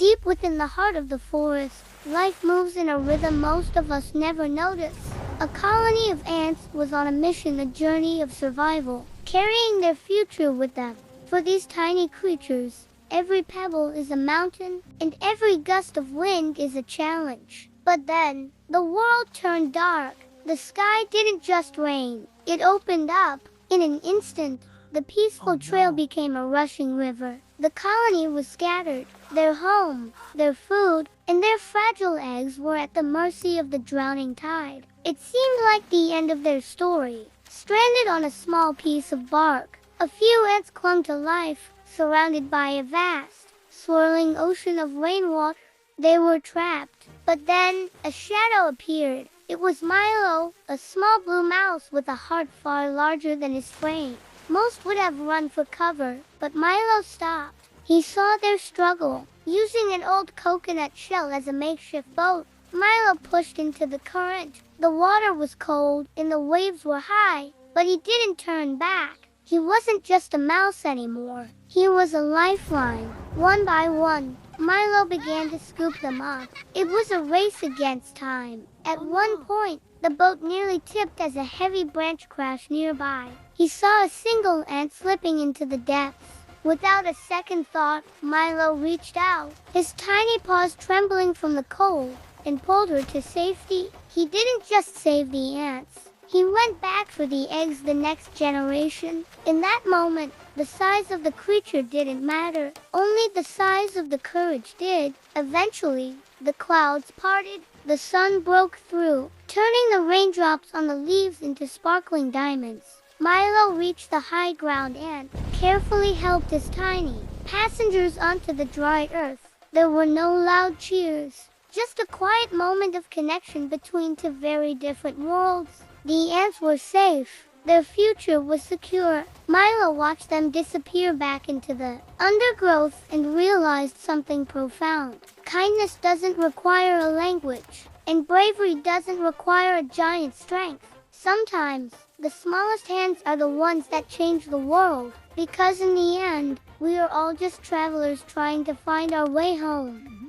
Deep within the heart of the forest, life moves in a rhythm most of us never notice. A colony of ants was on a mission, a journey of survival, carrying their future with them. For these tiny creatures, every pebble is a mountain, and every gust of wind is a challenge. But then, the world turned dark. The sky didn't just rain, it opened up. In an instant, the peaceful trail became a rushing river. The colony was scattered. Their home, their food, and their fragile eggs were at the mercy of the drowning tide. It seemed like the end of their story. Stranded on a small piece of bark, a few ants clung to life, surrounded by a vast, swirling ocean of rainwater. They were trapped. But then, a shadow appeared. It was Milo, a small blue mouse with a heart far larger than his frame. Most would have run for cover, but Milo stopped. He saw their struggle. Using an old coconut shell as a makeshift boat, Milo pushed into the current. The water was cold and the waves were high, but he didn't turn back. He wasn't just a mouse anymore. He was a lifeline. One by one, Milo began to scoop them up. It was a race against time. At one point, the boat nearly tipped as a heavy branch crashed nearby. He saw a single ant slipping into the depths. Without a second thought, Milo reached out, his tiny paws trembling from the cold, and pulled her to safety. He didn't just save the ants. He went back for the eggs, the next generation. In that moment, the size of the creature didn't matter. Only the size of the courage did. Eventually, the clouds parted. The sun broke through, turning the raindrops on the leaves into sparkling diamonds. Milo reached the high ground and carefully helped his tiny passengers onto the dry earth. There were no loud cheers, just a quiet moment of connection between two very different worlds. The ants were safe. Their future was secure. Milo watched them disappear back into the undergrowth and realized something profound. Kindness doesn't require a language, and bravery doesn't require a giant's strength. Sometimes, the smallest hands are the ones that change the world, because in the end, we are all just travelers trying to find our way home.